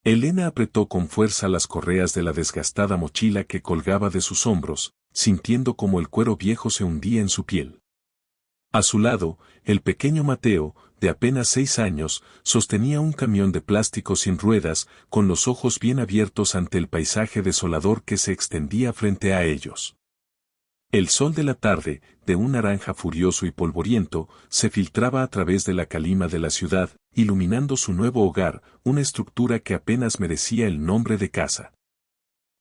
Elena apretó con fuerza las correas de la desgastada mochila que colgaba de sus hombros, sintiendo como el cuero viejo se hundía en su piel. A su lado, el pequeño Mateo, de apenas 6 años, sostenía un camión de plástico sin ruedas, con los ojos bien abiertos ante el paisaje desolador que se extendía frente a ellos. El sol de la tarde, de un naranja furioso y polvoriento, se filtraba a través de la calima de la ciudad, iluminando su nuevo hogar, una estructura que apenas merecía el nombre de casa.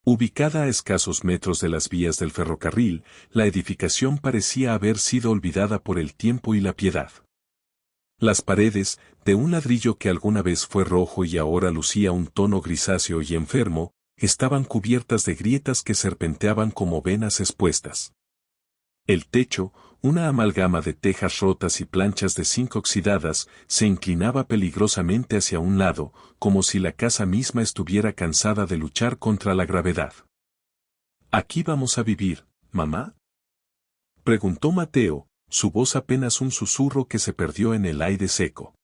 Ubicada a escasos metros de las vías del ferrocarril, la edificación parecía haber sido olvidada por el tiempo y la piedad. Las paredes, de un ladrillo que alguna vez fue rojo y ahora lucía un tono grisáceo y enfermo, estaban cubiertas de grietas que serpenteaban como venas expuestas. El techo, una amalgama de tejas rotas y planchas de zinc oxidadas, se inclinaba peligrosamente hacia un lado, como si la casa misma estuviera cansada de luchar contra la gravedad. ¿Aquí vamos a vivir, mamá?, preguntó Mateo, su voz apenas un susurro que se perdió en el aire seco.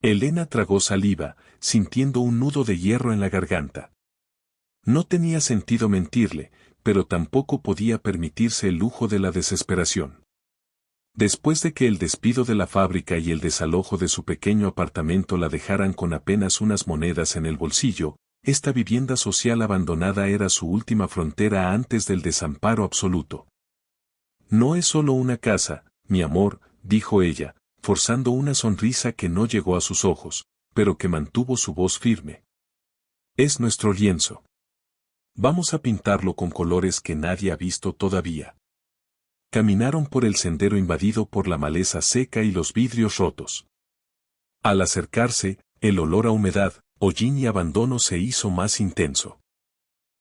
Elena tragó saliva, sintiendo un nudo de hierro en la garganta. No tenía sentido mentirle, pero tampoco podía permitirse el lujo de la desesperación. Después de que el despido de la fábrica y el desalojo de su pequeño apartamento la dejaran con apenas unas monedas en el bolsillo, esta vivienda social abandonada era su última frontera antes del desamparo absoluto. No es solo una casa, mi amor, dijo ella, forzando una sonrisa que no llegó a sus ojos, pero que mantuvo su voz firme. Es nuestro lienzo. Vamos a pintarlo con colores que nadie ha visto todavía. Caminaron por el sendero invadido por la maleza seca y los vidrios rotos. Al acercarse, el olor a humedad, hollín y abandono se hizo más intenso.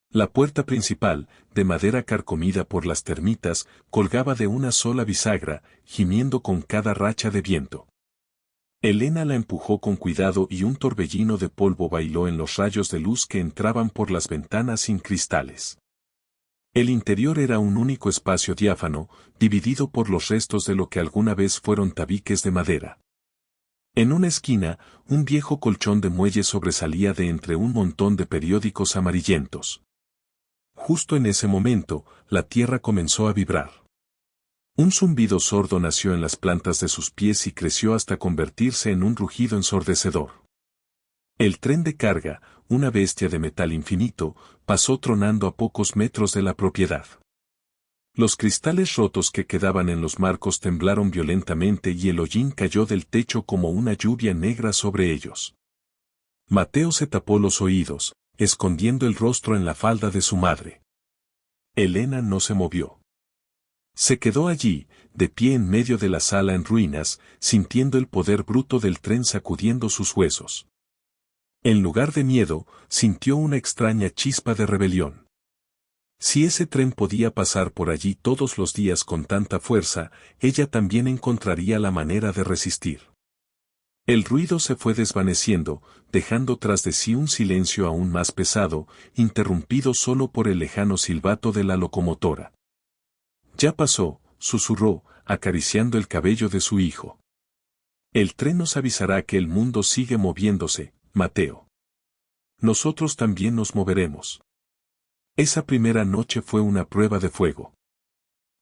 La puerta principal, de madera carcomida por las termitas, colgaba de una sola bisagra, gimiendo con cada racha de viento. Elena la empujó con cuidado y un torbellino de polvo bailó en los rayos de luz que entraban por las ventanas sin cristales. El interior era un único espacio diáfano, dividido por los restos de lo que alguna vez fueron tabiques de madera. En una esquina, un viejo colchón de muelle sobresalía de entre un montón de periódicos amarillentos. Justo en ese momento, la tierra comenzó a vibrar. Un zumbido sordo nació en las plantas de sus pies y creció hasta convertirse en un rugido ensordecedor. El tren de carga, una bestia de metal infinito, pasó tronando a pocos metros de la propiedad. Los cristales rotos que quedaban en los marcos temblaron violentamente y el hollín cayó del techo como una lluvia negra sobre ellos. Mateo se tapó los oídos, escondiendo el rostro en la falda de su madre. Elena no se movió. Se quedó allí, de pie en medio de la sala en ruinas, sintiendo el poder bruto del tren sacudiendo sus huesos. En lugar de miedo, sintió una extraña chispa de rebelión. Si ese tren podía pasar por allí todos los días con tanta fuerza, ella también encontraría la manera de resistir. El ruido se fue desvaneciendo, dejando tras de sí un silencio aún más pesado, interrumpido solo por el lejano silbato de la locomotora. Ya pasó, susurró, acariciando el cabello de su hijo. El tren nos avisará que el mundo sigue moviéndose, Mateo. Nosotros también nos moveremos. Esa primera noche fue una prueba de fuego.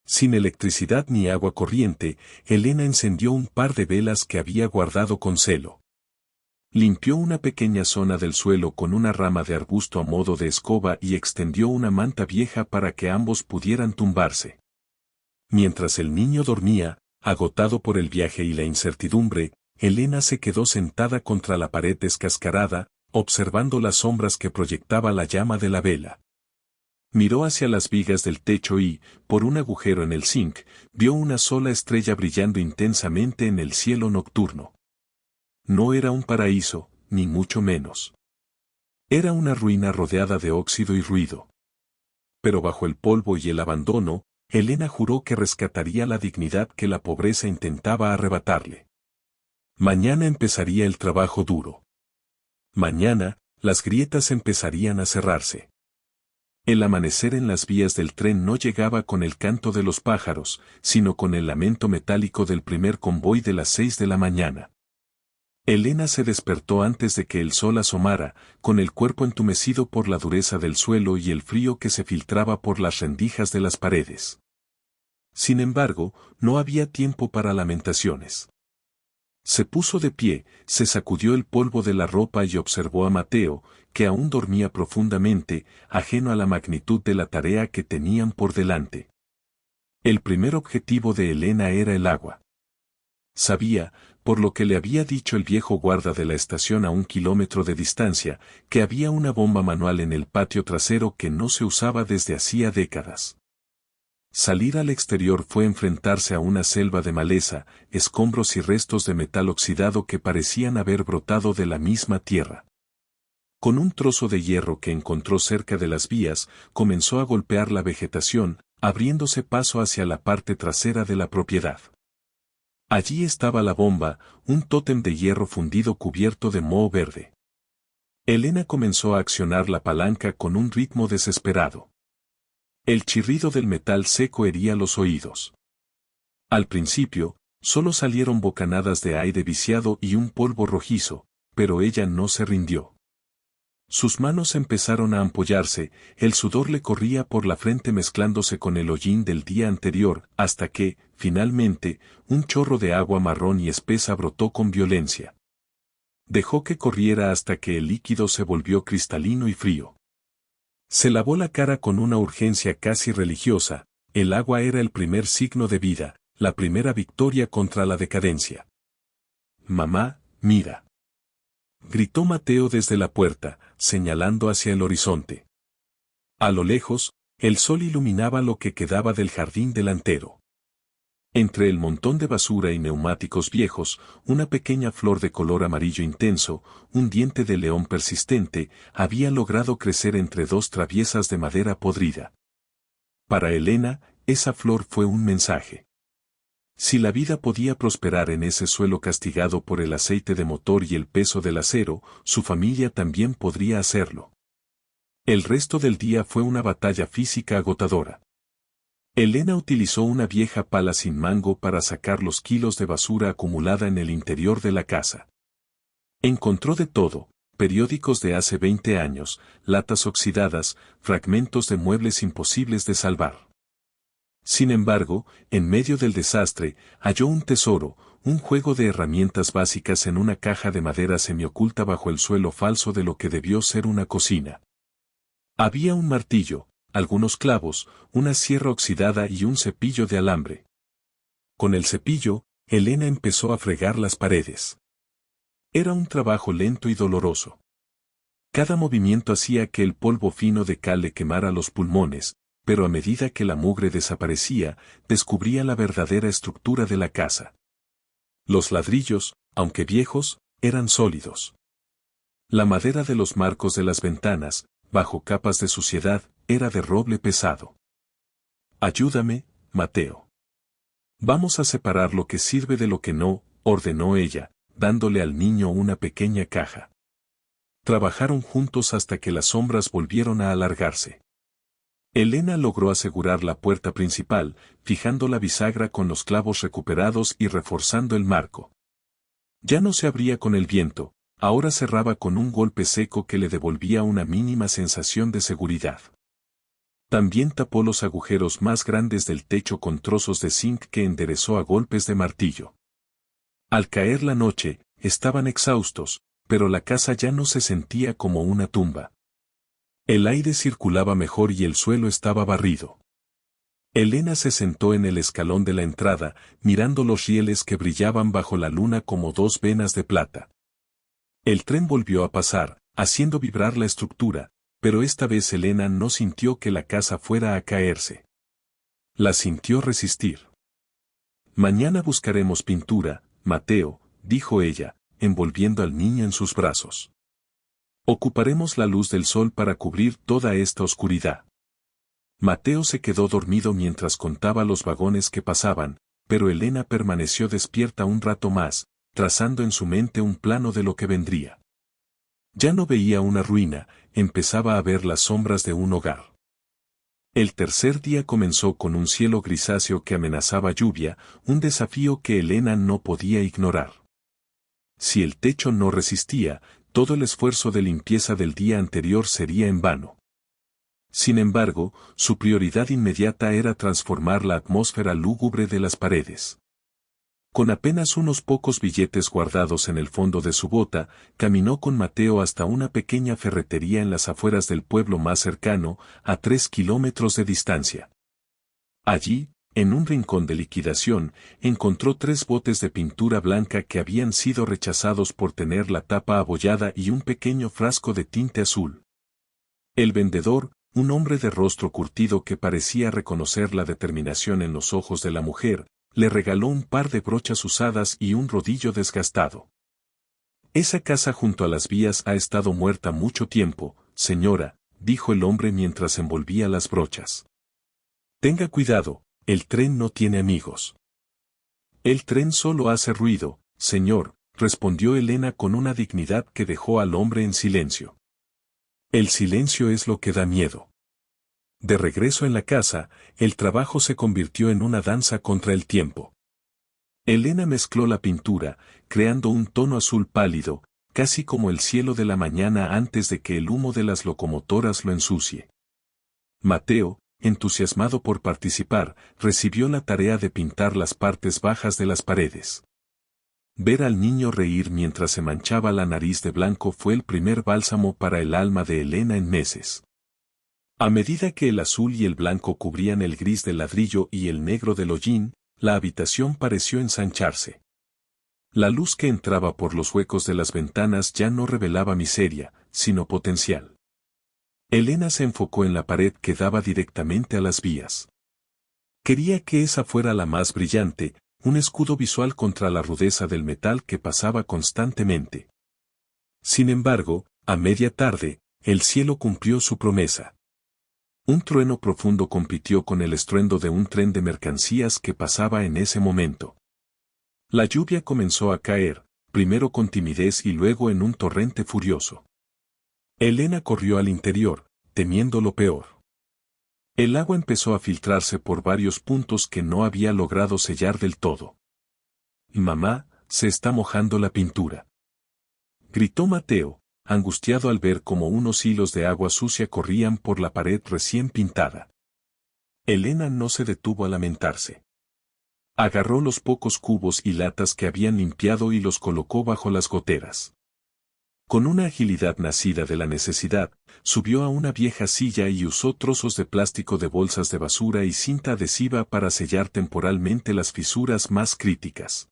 Sin electricidad ni agua corriente, Elena encendió un par de velas que había guardado con celo. Limpió una pequeña zona del suelo con una rama de arbusto a modo de escoba y extendió una manta vieja para que ambos pudieran tumbarse. Mientras el niño dormía, agotado por el viaje y la incertidumbre, Elena se quedó sentada contra la pared descascarada, observando las sombras que proyectaba la llama de la vela. Miró hacia las vigas del techo y, por un agujero en el zinc, vio una sola estrella brillando intensamente en el cielo nocturno. No era un paraíso, ni mucho menos. Era una ruina rodeada de óxido y ruido. Pero bajo el polvo y el abandono, Elena juró que rescataría la dignidad que la pobreza intentaba arrebatarle. Mañana empezaría el trabajo duro. Mañana, las grietas empezarían a cerrarse. El amanecer en las vías del tren no llegaba con el canto de los pájaros, sino con el lamento metálico del primer convoy de las 6 de la mañana. Elena se despertó antes de que el sol asomara, con el cuerpo entumecido por la dureza del suelo y el frío que se filtraba por las rendijas de las paredes. Sin embargo, no había tiempo para lamentaciones. Se puso de pie, se sacudió el polvo de la ropa y observó a Mateo, que aún dormía profundamente, ajeno a la magnitud de la tarea que tenían por delante. El primer objetivo de Elena era el agua. Sabía, por lo que le había dicho el viejo guarda de la estación a 1 kilómetro de distancia, que había una bomba manual en el patio trasero que no se usaba desde hacía décadas. Salir al exterior fue enfrentarse a una selva de maleza, escombros y restos de metal oxidado que parecían haber brotado de la misma tierra. Con un trozo de hierro que encontró cerca de las vías, comenzó a golpear la vegetación, abriéndose paso hacia la parte trasera de la propiedad. Allí estaba la bomba, un tótem de hierro fundido cubierto de moho verde. Elena comenzó a accionar la palanca con un ritmo desesperado. El chirrido del metal seco hería los oídos. Al principio, solo salieron bocanadas de aire viciado y un polvo rojizo, pero ella no se rindió. Sus manos empezaron a ampollarse, el sudor le corría por la frente mezclándose con el hollín del día anterior, hasta que, finalmente, un chorro de agua marrón y espesa brotó con violencia. Dejó que corriera hasta que el líquido se volvió cristalino y frío. Se lavó la cara con una urgencia casi religiosa, el agua era el primer signo de vida, la primera victoria contra la decadencia. «Mamá, mira», gritó Mateo desde la puerta, señalando hacia el horizonte. A lo lejos, el sol iluminaba lo que quedaba del jardín delantero. Entre el montón de basura y neumáticos viejos, una pequeña flor de color amarillo intenso, un diente de león persistente, había logrado crecer entre 2 traviesas de madera podrida. Para Elena, esa flor fue un mensaje. Si la vida podía prosperar en ese suelo castigado por el aceite de motor y el peso del acero, su familia también podría hacerlo. El resto del día fue una batalla física agotadora. Elena utilizó una vieja pala sin mango para sacar los kilos de basura acumulada en el interior de la casa. Encontró de todo, periódicos de hace 20 años, latas oxidadas, fragmentos de muebles imposibles de salvar. Sin embargo, en medio del desastre, halló un tesoro, un juego de herramientas básicas en una caja de madera semioculta bajo el suelo falso de lo que debió ser una cocina. Había un martillo, algunos clavos, una sierra oxidada y un cepillo de alambre. Con el cepillo, Elena empezó a fregar las paredes. Era un trabajo lento y doloroso. Cada movimiento hacía que el polvo fino de cal le quemara los pulmones, pero a medida que la mugre desaparecía, descubría la verdadera estructura de la casa. Los ladrillos, aunque viejos, eran sólidos. La madera de los marcos de las ventanas, bajo capas de suciedad, era de roble pesado. «Ayúdame, Mateo. Vamos a separar lo que sirve de lo que no», ordenó ella, dándole al niño una pequeña caja. Trabajaron juntos hasta que las sombras volvieron a alargarse. Elena logró asegurar la puerta principal, fijando la bisagra con los clavos recuperados y reforzando el marco. Ya no se abría con el viento, ahora cerraba con un golpe seco que le devolvía una mínima sensación de seguridad. También tapó los agujeros más grandes del techo con trozos de zinc que enderezó a golpes de martillo. Al caer la noche, estaban exhaustos, pero la casa ya no se sentía como una tumba. El aire circulaba mejor y el suelo estaba barrido. Elena se sentó en el escalón de la entrada, mirando los rieles que brillaban bajo la luna como 2 venas de plata. El tren volvió a pasar, haciendo vibrar la estructura, pero esta vez Elena no sintió que la casa fuera a caerse. La sintió resistir. «Mañana buscaremos pintura, Mateo», dijo ella, envolviendo al niño en sus brazos. «Ocuparemos la luz del sol para cubrir toda esta oscuridad». Mateo se quedó dormido mientras contaba los vagones que pasaban, pero Elena permaneció despierta un rato más, trazando en su mente un plano de lo que vendría. Ya no veía una ruina, empezaba a ver las sombras de un hogar. El tercer día comenzó con un cielo grisáceo que amenazaba lluvia, un desafío que Elena no podía ignorar. si el techo no resistía, todo el esfuerzo de limpieza del día anterior sería en vano. Sin embargo, su prioridad inmediata era transformar la atmósfera lúgubre de las paredes. Con apenas unos pocos billetes guardados en el fondo de su bota, caminó con Mateo hasta una pequeña ferretería en las afueras del pueblo más cercano, a 3 kilómetros de distancia. Allí, en un rincón de liquidación, encontró 3 botes de pintura blanca que habían sido rechazados por tener la tapa abollada y un pequeño frasco de tinte azul. El vendedor, un hombre de rostro curtido que parecía reconocer la determinación en los ojos de la mujer, le regaló un par de brochas usadas y un rodillo desgastado. Esa casa junto a las vías ha estado muerta mucho tiempo, señora, dijo el hombre mientras envolvía las brochas. Tenga cuidado, el tren no tiene amigos. El tren solo hace ruido, señor, respondió Elena con una dignidad que dejó al hombre en silencio. El silencio es lo que da miedo. De regreso en la casa, el trabajo se convirtió en una danza contra el tiempo. Elena mezcló la pintura, creando un tono azul pálido, casi como el cielo de la mañana antes de que el humo de las locomotoras lo ensucie. Mateo, entusiasmado por participar, recibió la tarea de pintar las partes bajas de las paredes. Ver al niño reír mientras se manchaba la nariz de blanco fue el primer bálsamo para el alma de Elena en meses. A medida que el azul y el blanco cubrían el gris del ladrillo y el negro del hollín, la habitación pareció ensancharse. La luz que entraba por los huecos de las ventanas ya no revelaba miseria, sino potencial. Elena se enfocó en la pared que daba directamente a las vías. Quería que esa fuera la más brillante, un escudo visual contra la rudeza del metal que pasaba constantemente. Sin embargo, a media tarde, el cielo cumplió su promesa. Un trueno profundo compitió con el estruendo de un tren de mercancías que pasaba en ese momento. La lluvia comenzó a caer, primero con timidez y luego en un torrente furioso. Elena corrió al interior, temiendo lo peor. El agua empezó a filtrarse por varios puntos que no había logrado sellar del todo. «Mamá, se está mojando la pintura», gritó Mateo, angustiado al ver cómo unos hilos de agua sucia corrían por la pared recién pintada. Elena no se detuvo a lamentarse. Agarró los pocos cubos y latas que habían limpiado y los colocó bajo las goteras. Con una agilidad nacida de la necesidad, subió a una vieja silla y usó trozos de plástico de bolsas de basura y cinta adhesiva para sellar temporalmente las fisuras más críticas.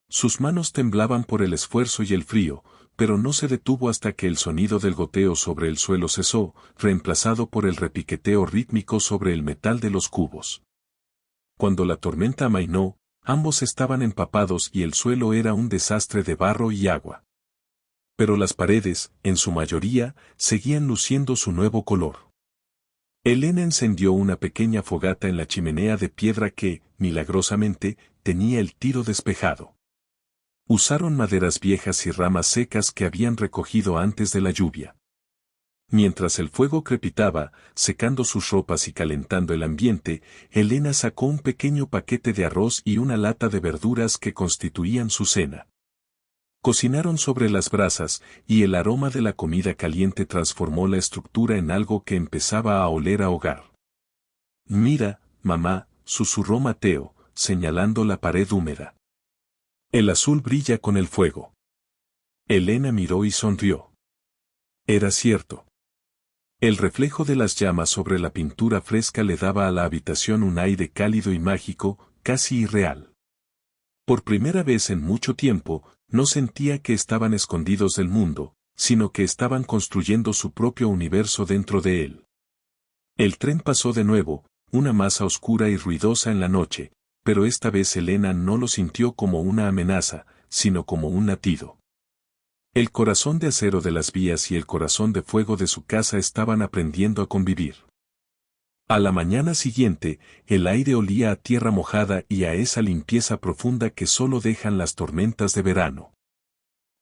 Sus manos temblaban por el esfuerzo y el frío, pero no se detuvo hasta que el sonido del goteo sobre el suelo cesó, reemplazado por el repiqueteo rítmico sobre el metal de los cubos. Cuando la tormenta amainó, ambos estaban empapados y el suelo era un desastre de barro y agua. Pero las paredes, en su mayoría, seguían luciendo su nuevo color. Elena encendió una pequeña fogata en la chimenea de piedra que, milagrosamente, tenía el tiro despejado. Usaron maderas viejas y ramas secas que habían recogido antes de la lluvia. Mientras el fuego crepitaba, secando sus ropas y calentando el ambiente, Elena sacó un pequeño paquete de arroz y una lata de verduras que constituían su cena. Cocinaron sobre las brasas, y el aroma de la comida caliente transformó la estructura en algo que empezaba a oler a hogar. «Mira, mamá», susurró Mateo, señalando la pared húmeda. «El azul brilla con el fuego». Elena miró y sonrió. Era cierto. El reflejo de las llamas sobre la pintura fresca le daba a la habitación un aire cálido y mágico, casi irreal. Por primera vez en mucho tiempo, no sentía que estaban escondidos del mundo, sino que estaban construyendo su propio universo dentro de él. El tren pasó de nuevo, una masa oscura y ruidosa en la noche, pero esta vez Elena no lo sintió como una amenaza, sino como un latido. El corazón de acero de las vías y el corazón de fuego de su casa estaban aprendiendo a convivir. A la mañana siguiente, el aire olía a tierra mojada y a esa limpieza profunda que solo dejan las tormentas de verano.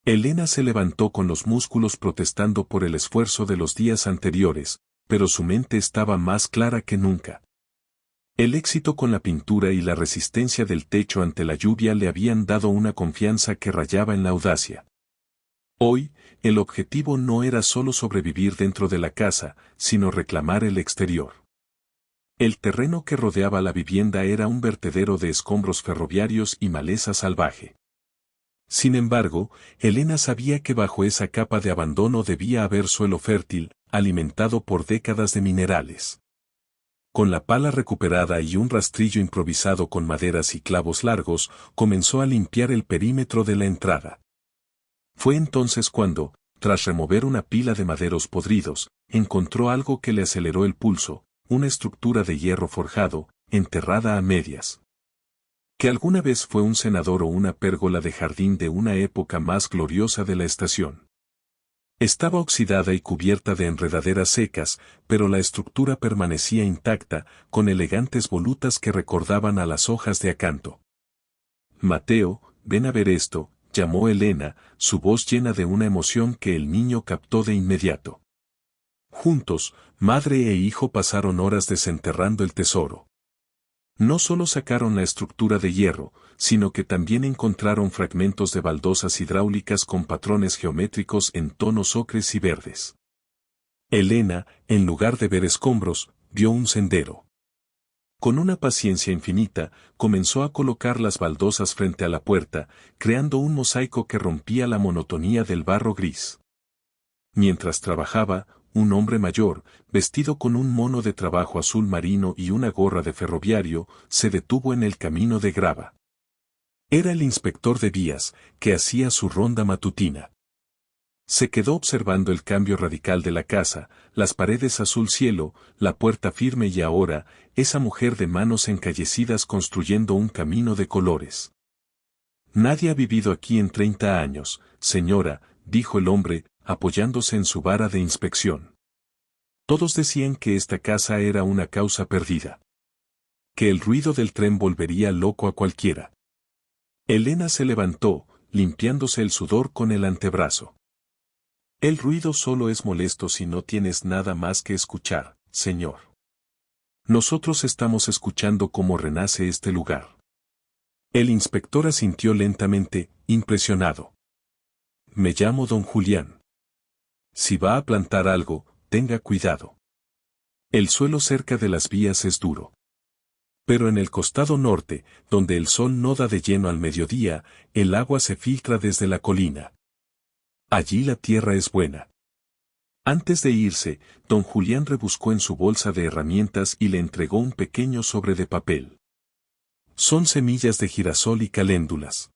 Elena se levantó con los músculos protestando por el esfuerzo de los días anteriores, pero su mente estaba más clara que nunca. El éxito con la pintura y la resistencia del techo ante la lluvia le habían dado una confianza que rayaba en la audacia. Hoy, el objetivo no era solo sobrevivir dentro de la casa, sino reclamar el exterior. El terreno que rodeaba la vivienda era un vertedero de escombros ferroviarios y maleza salvaje. Sin embargo, Elena sabía que bajo esa capa de abandono debía haber suelo fértil, alimentado por décadas de minerales. Con la pala recuperada y un rastrillo improvisado con maderas y clavos largos, comenzó a limpiar el perímetro de la entrada. Fue entonces cuando, tras remover una pila de maderos podridos, encontró algo que le aceleró el pulso, una estructura de hierro forjado, enterrada a medias. Que alguna vez fue un senador o una pérgola de jardín de una época más gloriosa de la estación. Estaba oxidada y cubierta de enredaderas secas, pero la estructura permanecía intacta, con elegantes volutas que recordaban a las hojas de acanto. «Mateo, ven a ver esto», llamó Elena, su voz llena de una emoción que el niño captó de inmediato. Juntos, madre e hijo pasaron horas desenterrando el tesoro. No solo sacaron la estructura de hierro, sino que también encontraron fragmentos de baldosas hidráulicas con patrones geométricos en tonos ocres y verdes. Elena, en lugar de ver escombros, vio un sendero. Con una paciencia infinita, comenzó a colocar las baldosas frente a la puerta, creando un mosaico que rompía la monotonía del barro gris. Mientras trabajaba, un hombre mayor, vestido con un mono de trabajo azul marino y una gorra de ferroviario, se detuvo en el camino de grava. Era el inspector de vías, que hacía su ronda matutina. Se quedó observando el cambio radical de la casa, las paredes azul cielo, la puerta firme y ahora, esa mujer de manos encallecidas construyendo un camino de colores. «Nadie ha vivido aquí en 30 años, señora», dijo el hombre, apoyándose en su vara de inspección. Todos decían que esta casa era una causa perdida. Que el ruido del tren volvería loco a cualquiera. Elena se levantó, limpiándose el sudor con el antebrazo. «El ruido solo es molesto si no tienes nada más que escuchar, señor. Nosotros estamos escuchando cómo renace este lugar». El inspector asintió lentamente, impresionado. «Me llamo don Julián. Si va a plantar algo, tenga cuidado. El suelo cerca de las vías es duro. Pero en el costado norte, donde el sol no da de lleno al mediodía, el agua se filtra desde la colina. Allí la tierra es buena». Antes de irse, don Julián rebuscó en su bolsa de herramientas y le entregó un pequeño sobre de papel. «Son semillas de girasol y caléndulas.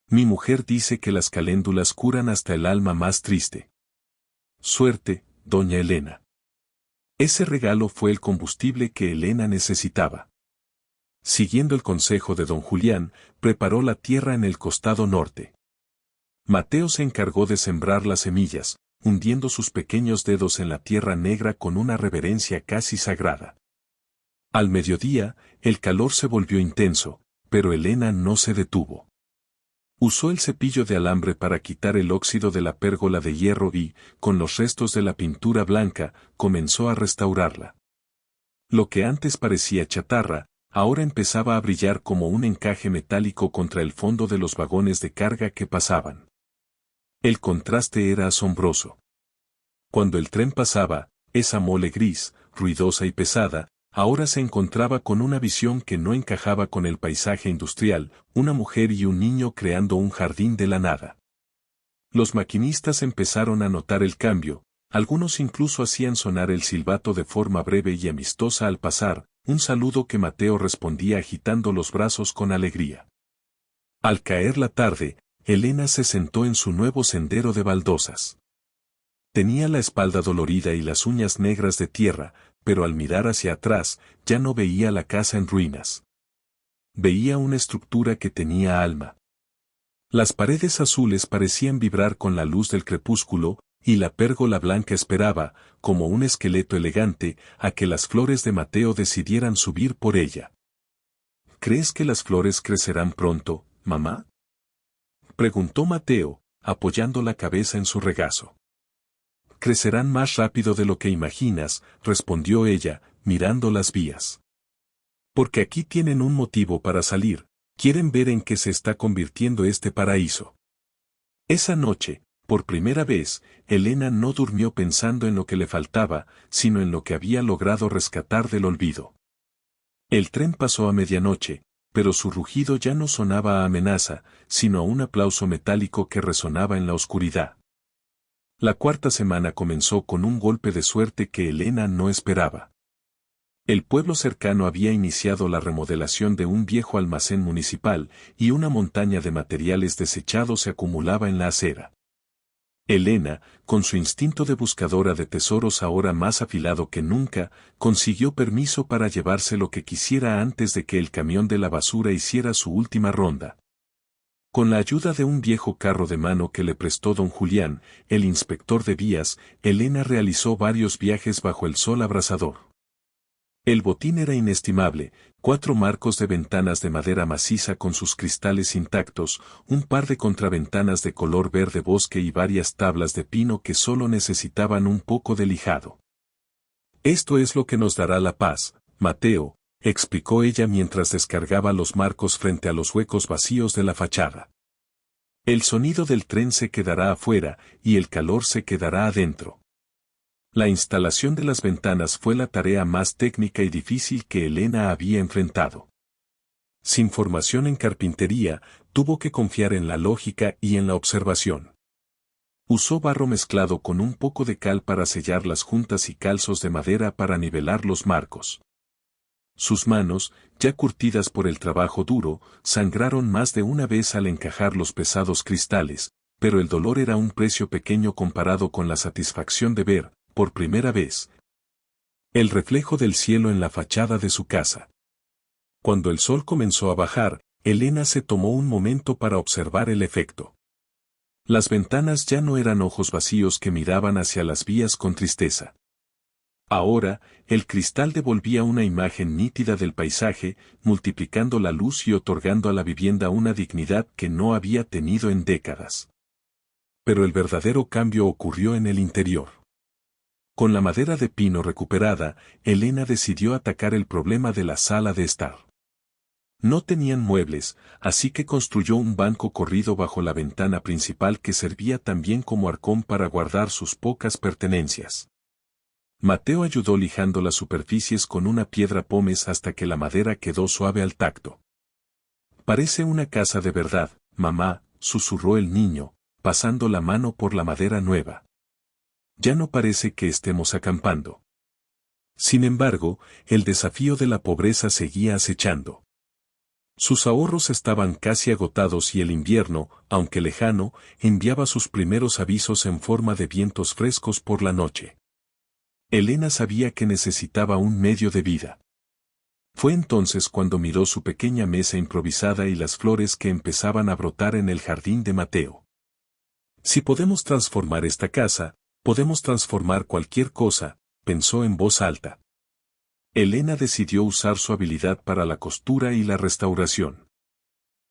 Mi mujer dice que las caléndulas curan hasta el alma más triste. Suerte, doña Elena». Ese regalo fue el combustible que Elena necesitaba. Siguiendo el consejo de don Julián, preparó la tierra en el costado norte. Mateo se encargó de sembrar las semillas, hundiendo sus pequeños dedos en la tierra negra con una reverencia casi sagrada. Al mediodía, el calor se volvió intenso, pero Elena no se detuvo. Usó el cepillo de alambre para quitar el óxido de la pérgola de hierro y, con los restos de la pintura blanca, comenzó a restaurarla. Lo que antes parecía chatarra, ahora empezaba a brillar como un encaje metálico contra el fondo de los vagones de carga que pasaban. El contraste era asombroso. Cuando el tren pasaba, esa mole gris, ruidosa y pesada, ahora se encontraba con una visión que no encajaba con el paisaje industrial, una mujer y un niño creando un jardín de la nada. Los maquinistas empezaron a notar el cambio, algunos incluso hacían sonar el silbato de forma breve y amistosa al pasar, un saludo que Mateo respondía agitando los brazos con alegría. Al caer la tarde, Elena se sentó en su nuevo sendero de baldosas. Tenía la espalda dolorida y las uñas negras de tierra, pero al mirar hacia atrás, ya no veía la casa en ruinas. Veía una estructura que tenía alma. Las paredes azules parecían vibrar con la luz del crepúsculo, y la pérgola blanca esperaba, como un esqueleto elegante, a que las flores de Mateo decidieran subir por ella. ¿Crees que las flores crecerán pronto, mamá?, preguntó Mateo, apoyando la cabeza en su regazo. «Crecerán más rápido de lo que imaginas», respondió ella, mirando las vías. Porque aquí tienen un motivo para salir, quieren ver en qué se está convirtiendo este paraíso. Esa noche, por primera vez, Elena no durmió pensando en lo que le faltaba, sino en lo que había logrado rescatar del olvido. El tren pasó a medianoche, pero su rugido ya no sonaba a amenaza, sino a un aplauso metálico que resonaba en la oscuridad. La cuarta semana comenzó con un golpe de suerte que Elena no esperaba. El pueblo cercano había iniciado la remodelación de un viejo almacén municipal y una montaña de materiales desechados se acumulaba en la acera. Elena, con su instinto de buscadora de tesoros ahora más afilado que nunca, consiguió permiso para llevarse lo que quisiera antes de que el camión de la basura hiciera su última ronda. Con la ayuda de un viejo carro de mano que le prestó don Julián, el inspector de vías, Elena realizó varios viajes bajo el sol abrasador. El botín era inestimable: 4 marcos de ventanas de madera maciza con sus cristales intactos, un par de contraventanas de color verde bosque y varias tablas de pino que solo necesitaban un poco de lijado. Esto es lo que nos dará la paz, Mateo, explicó ella mientras descargaba los marcos frente a los huecos vacíos de la fachada. El sonido del tren se quedará afuera y el calor se quedará adentro. La instalación de las ventanas fue la tarea más técnica y difícil que Elena había enfrentado. Sin formación en carpintería, tuvo que confiar en la lógica y en la observación. Usó barro mezclado con un poco de cal para sellar las juntas y calzos de madera para nivelar los marcos. Sus manos, ya curtidas por el trabajo duro, sangraron más de una vez al encajar los pesados cristales, pero el dolor era un precio pequeño comparado con la satisfacción de ver, por primera vez, el reflejo del cielo en la fachada de su casa. Cuando el sol comenzó a bajar, Elena se tomó un momento para observar el efecto. Las ventanas ya no eran ojos vacíos que miraban hacia las vías con tristeza. Ahora, el cristal devolvía una imagen nítida del paisaje, multiplicando la luz y otorgando a la vivienda una dignidad que no había tenido en décadas. Pero el verdadero cambio ocurrió en el interior. Con la madera de pino recuperada, Elena decidió atacar el problema de la sala de estar. No tenían muebles, así que construyó un banco corrido bajo la ventana principal que servía también como arcón para guardar sus pocas pertenencias. Mateo ayudó lijando las superficies con una piedra pómez hasta que la madera quedó suave al tacto. «Parece una casa de verdad, mamá», susurró el niño, pasando la mano por la madera nueva. «Ya no parece que estemos acampando». Sin embargo, el desafío de la pobreza seguía acechando. Sus ahorros estaban casi agotados y el invierno, aunque lejano, enviaba sus primeros avisos en forma de vientos frescos por la noche. Elena sabía que necesitaba un medio de vida. Fue entonces cuando miró su pequeña mesa improvisada y las flores que empezaban a brotar en el jardín de Mateo. «Si podemos transformar esta casa, podemos transformar cualquier cosa», pensó en voz alta. Elena decidió usar su habilidad para la costura y la restauración.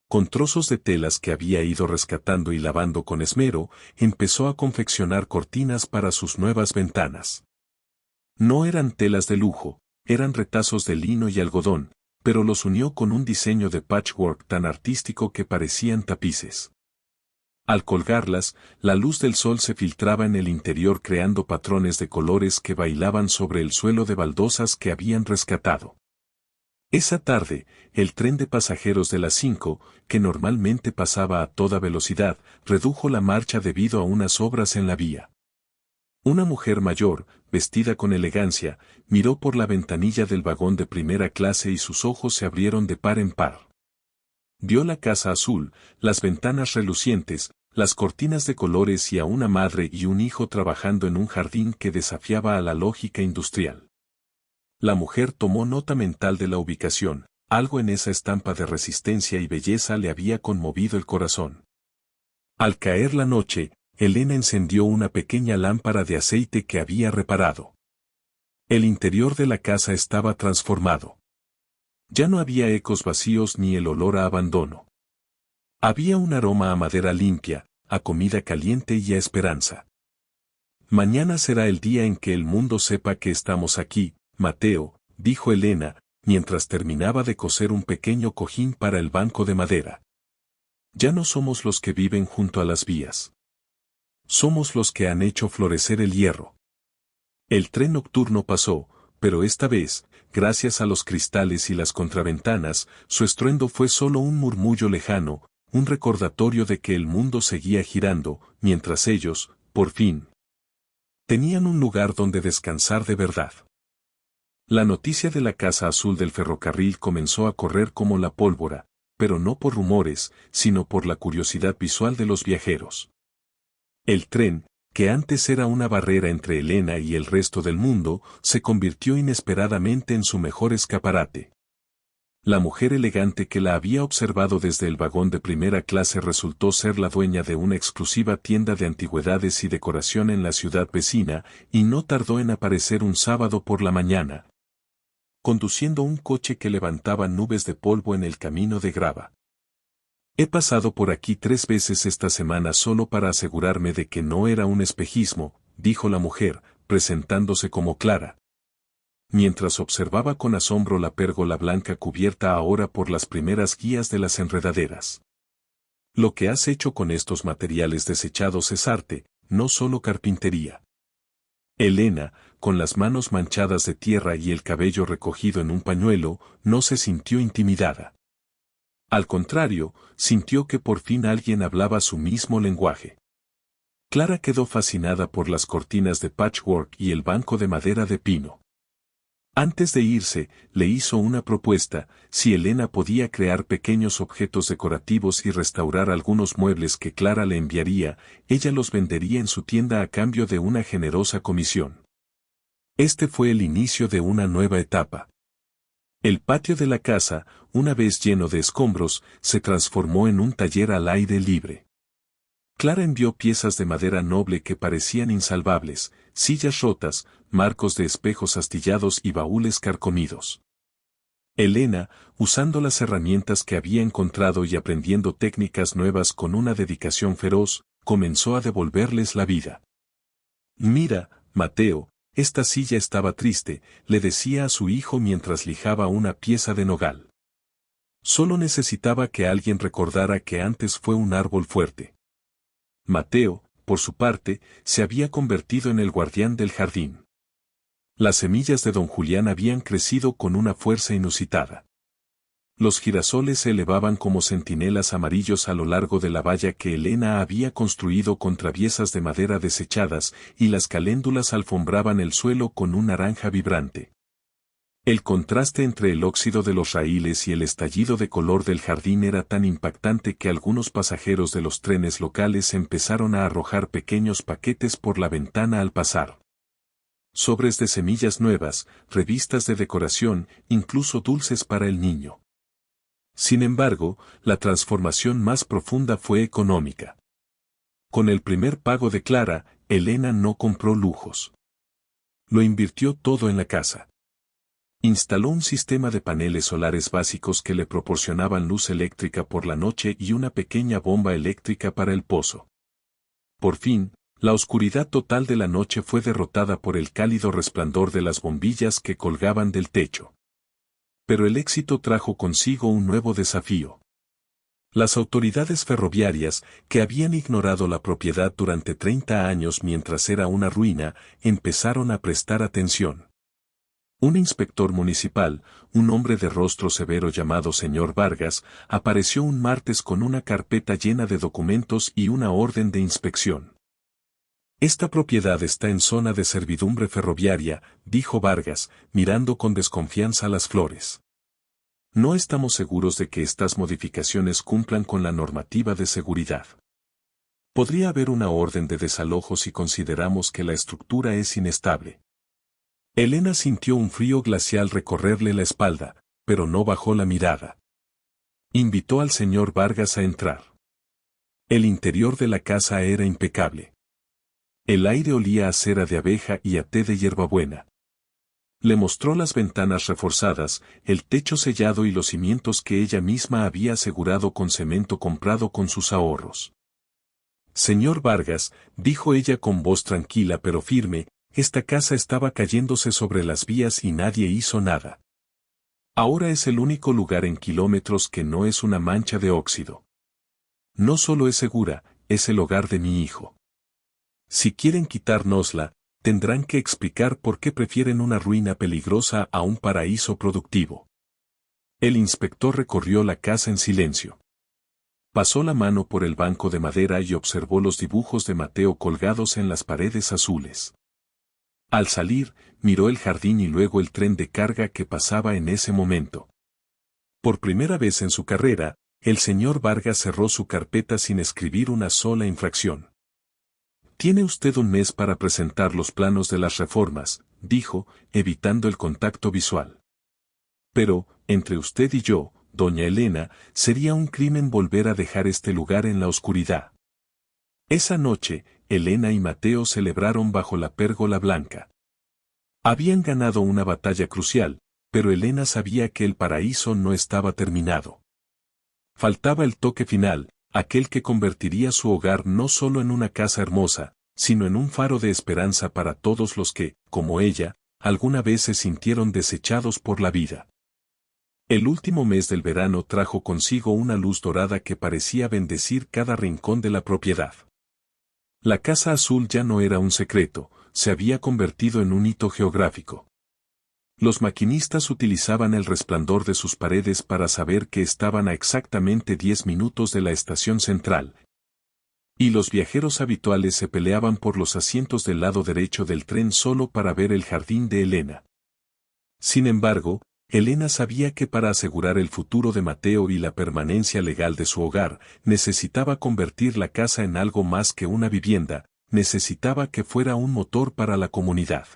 Con trozos de telas que había ido rescatando y lavando con esmero, empezó a confeccionar cortinas para sus nuevas ventanas. No eran telas de lujo, eran retazos de lino y algodón, pero los unió con un diseño de patchwork tan artístico que parecían tapices. Al colgarlas, la luz del sol se filtraba en el interior creando patrones de colores que bailaban sobre el suelo de baldosas que habían rescatado. Esa tarde, el tren de pasajeros de las 5, que normalmente pasaba a toda velocidad, redujo la marcha debido a unas obras en la vía. Una mujer mayor, vestida con elegancia, miró por la ventanilla del vagón de primera clase y sus ojos se abrieron de par en par. Vio la casa azul, las ventanas relucientes, las cortinas de colores y a una madre y un hijo trabajando en un jardín que desafiaba a la lógica industrial. La mujer tomó nota mental de la ubicación, algo en esa estampa de resistencia y belleza le había conmovido el corazón. Al caer la noche, Elena encendió una pequeña lámpara de aceite que había reparado. El interior de la casa estaba transformado. Ya no había ecos vacíos ni el olor a abandono. Había un aroma a madera limpia, a comida caliente y a esperanza. «Mañana será el día en que el mundo sepa que estamos aquí, Mateo», dijo Elena, mientras terminaba de coser un pequeño cojín para el banco de madera. Ya no somos los que viven junto a las vías. Somos los que han hecho florecer el hierro. El tren nocturno pasó, pero esta vez, gracias a los cristales y las contraventanas, su estruendo fue solo un murmullo lejano, un recordatorio de que el mundo seguía girando, mientras ellos, por fin, tenían un lugar donde descansar de verdad. La noticia de la Casa Azul del ferrocarril comenzó a correr como la pólvora, pero no por rumores, sino por la curiosidad visual de los viajeros. El tren, que antes era una barrera entre Elena y el resto del mundo, se convirtió inesperadamente en su mejor escaparate. La mujer elegante que la había observado desde el vagón de primera clase resultó ser la dueña de una exclusiva tienda de antigüedades y decoración en la ciudad vecina, y no tardó en aparecer un sábado por la mañana, conduciendo un coche que levantaba nubes de polvo en el camino de grava. He pasado por aquí 3 veces esta semana solo para asegurarme de que no era un espejismo, dijo la mujer, presentándose como Clara, mientras observaba con asombro la pérgola blanca cubierta ahora por las primeras guías de las enredaderas. Lo que has hecho con estos materiales desechados es arte, no solo carpintería. Elena, con las manos manchadas de tierra y el cabello recogido en un pañuelo, no se sintió intimidada. Al contrario, sintió que por fin alguien hablaba su mismo lenguaje. Clara quedó fascinada por las cortinas de patchwork y el banco de madera de pino. Antes de irse, le hizo una propuesta: si Elena podía crear pequeños objetos decorativos y restaurar algunos muebles que Clara le enviaría, ella los vendería en su tienda a cambio de una generosa comisión. Este fue el inicio de una nueva etapa. El patio de la casa, una vez lleno de escombros, se transformó en un taller al aire libre. Clara envió piezas de madera noble que parecían insalvables, sillas rotas, marcos de espejos astillados y baúles carcomidos. Elena, usando las herramientas que había encontrado y aprendiendo técnicas nuevas con una dedicación feroz, comenzó a devolverles la vida. «Mira, Mateo, esta silla estaba triste», le decía a su hijo mientras lijaba una pieza de nogal. Solo necesitaba que alguien recordara que antes fue un árbol fuerte. Mateo, por su parte, se había convertido en el guardián del jardín. Las semillas de don Julián habían crecido con una fuerza inusitada. Los girasoles se elevaban como centinelas amarillos a lo largo de la valla que Elena había construido con traviesas de madera desechadas, y las caléndulas alfombraban el suelo con un naranja vibrante. El contraste entre el óxido de los raíles y el estallido de color del jardín era tan impactante que algunos pasajeros de los trenes locales empezaron a arrojar pequeños paquetes por la ventana al pasar. Sobres de semillas nuevas, revistas de decoración, incluso dulces para el niño. Sin embargo, la transformación más profunda fue económica. Con el primer pago de Clara, Elena no compró lujos. Lo invirtió todo en la casa. Instaló un sistema de paneles solares básicos que le proporcionaban luz eléctrica por la noche y una pequeña bomba eléctrica para el pozo. Por fin, la oscuridad total de la noche fue derrotada por el cálido resplandor de las bombillas que colgaban del techo. Pero el éxito trajo consigo un nuevo desafío. Las autoridades ferroviarias, que habían ignorado la propiedad durante 30 años mientras era una ruina, empezaron a prestar atención. Un inspector municipal, un hombre de rostro severo llamado señor Vargas, apareció un martes con una carpeta llena de documentos y una orden de inspección. «Esta propiedad está en zona de servidumbre ferroviaria», dijo Vargas, mirando con desconfianza las flores. «No estamos seguros de que estas modificaciones cumplan con la normativa de seguridad. Podría haber una orden de desalojo si consideramos que la estructura es inestable». Elena sintió un frío glacial recorrerle la espalda, pero no bajó la mirada. Invitó al señor Vargas a entrar. El interior de la casa era impecable. El aire olía a cera de abeja y a té de hierbabuena. Le mostró las ventanas reforzadas, el techo sellado y los cimientos que ella misma había asegurado con cemento comprado con sus ahorros. «Señor Vargas», dijo ella con voz tranquila pero firme, «esta casa estaba cayéndose sobre las vías y nadie hizo nada. Ahora es el único lugar en kilómetros que no es una mancha de óxido. No solo es segura, es el hogar de mi hijo. Si quieren quitárnosla, tendrán que explicar por qué prefieren una ruina peligrosa a un paraíso productivo. El inspector recorrió la casa en silencio. Pasó la mano por el banco de madera y observó los dibujos de Mateo colgados en las paredes azules. Al salir, miró el jardín y luego el tren de carga que pasaba en ese momento. Por primera vez en su carrera, el señor Vargas cerró su carpeta sin escribir una sola infracción. Tiene usted un mes para presentar los planos de las reformas, dijo, evitando el contacto visual. Pero, entre usted y yo, doña Elena, sería un crimen volver a dejar este lugar en la oscuridad. Esa noche, Elena y Mateo celebraron bajo la pérgola blanca. Habían ganado una batalla crucial, pero Elena sabía que el paraíso no estaba terminado. Faltaba el toque final, aquel que convertiría su hogar no solo en una casa hermosa, sino en un faro de esperanza para todos los que, como ella, alguna vez se sintieron desechados por la vida. El último mes del verano trajo consigo una luz dorada que parecía bendecir cada rincón de la propiedad. La Casa Azul ya no era un secreto, se había convertido en un hito geográfico. Los maquinistas utilizaban el resplandor de sus paredes para saber que estaban a exactamente 10 minutos de la estación central. Y los viajeros habituales se peleaban por los asientos del lado derecho del tren solo para ver el jardín de Elena. Sin embargo, Elena sabía que para asegurar el futuro de Mateo y la permanencia legal de su hogar, necesitaba convertir la casa en algo más que una vivienda, necesitaba que fuera un motor para la comunidad.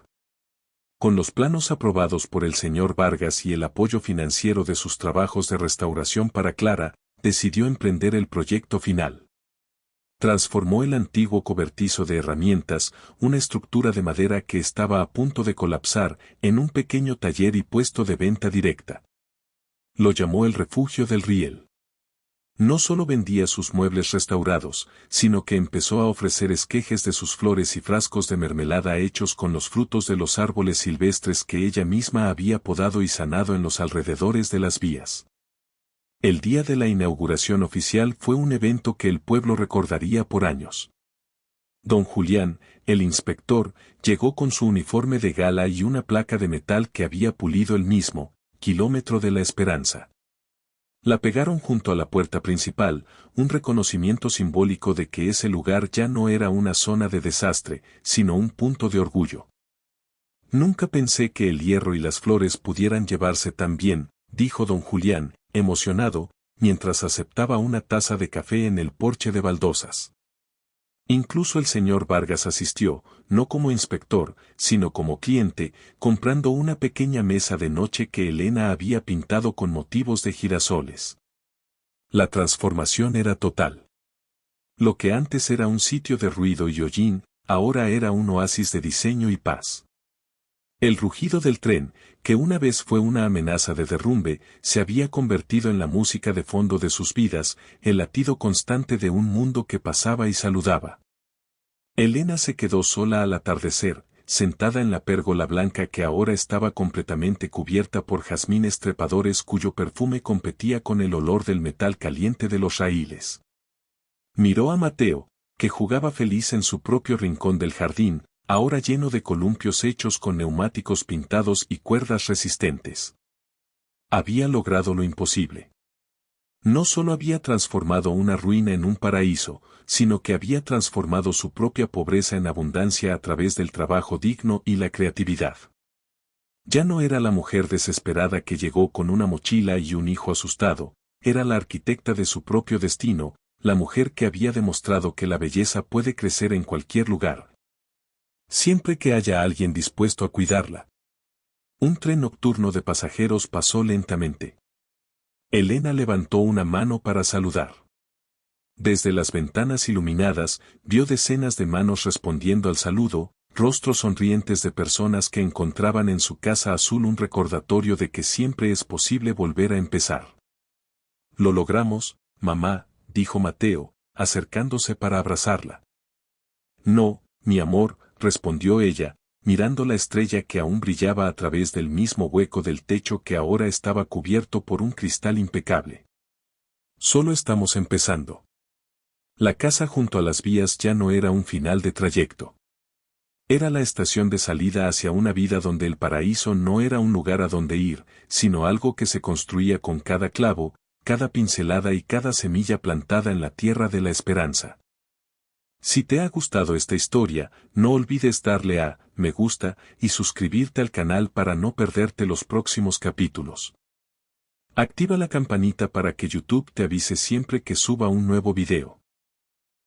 Con los planos aprobados por el señor Vargas y el apoyo financiero de sus trabajos de restauración para Clara, decidió emprender el proyecto final. Transformó el antiguo cobertizo de herramientas, una estructura de madera que estaba a punto de colapsar, en un pequeño taller y puesto de venta directa. Lo llamó el Refugio del Riel. No solo vendía sus muebles restaurados, sino que empezó a ofrecer esquejes de sus flores y frascos de mermelada hechos con los frutos de los árboles silvestres que ella misma había podado y sanado en los alrededores de las vías. El día de la inauguración oficial fue un evento que el pueblo recordaría por años. Don Julián, el inspector, llegó con su uniforme de gala y una placa de metal que había pulido él mismo, Kilómetro de la Esperanza. La pegaron junto a la puerta principal, un reconocimiento simbólico de que ese lugar ya no era una zona de desastre, sino un punto de orgullo. Nunca pensé que el hierro y las flores pudieran llevarse tan bien, dijo don Julián, emocionado, mientras aceptaba una taza de café en el porche de baldosas. Incluso el señor Vargas asistió, no como inspector, sino como cliente, comprando una pequeña mesa de noche que Elena había pintado con motivos de girasoles. La transformación era total. Lo que antes era un sitio de ruido y hollín, ahora era un oasis de diseño y paz. El rugido del tren, que una vez fue una amenaza de derrumbe, se había convertido en la música de fondo de sus vidas, el latido constante de un mundo que pasaba y saludaba. Elena se quedó sola al atardecer, sentada en la pérgola blanca que ahora estaba completamente cubierta por jazmines trepadores cuyo perfume competía con el olor del metal caliente de los raíles. Miró a Mateo, que jugaba feliz en su propio rincón del jardín, ahora lleno de columpios hechos con neumáticos pintados y cuerdas resistentes. Había logrado lo imposible. No solo había transformado una ruina en un paraíso, sino que había transformado su propia pobreza en abundancia a través del trabajo digno y la creatividad. Ya no era la mujer desesperada que llegó con una mochila y un hijo asustado, era la arquitecta de su propio destino, la mujer que había demostrado que la belleza puede crecer en cualquier lugar, siempre que haya alguien dispuesto a cuidarla. Un tren nocturno de pasajeros pasó lentamente. Elena levantó una mano para saludar. Desde las ventanas iluminadas, vio decenas de manos respondiendo al saludo, rostros sonrientes de personas que encontraban en su casa azul un recordatorio de que siempre es posible volver a empezar. Lo logramos, mamá, dijo Mateo, acercándose para abrazarla. No, mi amor, respondió ella, mirando la estrella que aún brillaba a través del mismo hueco del techo que ahora estaba cubierto por un cristal impecable. Solo estamos empezando. La casa junto a las vías ya no era un final de trayecto. Era la estación de salida hacia una vida donde el paraíso no era un lugar a donde ir, sino algo que se construía con cada clavo, cada pincelada y cada semilla plantada en la tierra de la esperanza. Si te ha gustado esta historia, no olvides darle a me gusta y suscribirte al canal para no perderte los próximos capítulos. Activa la campanita para que YouTube te avise siempre que suba un nuevo video.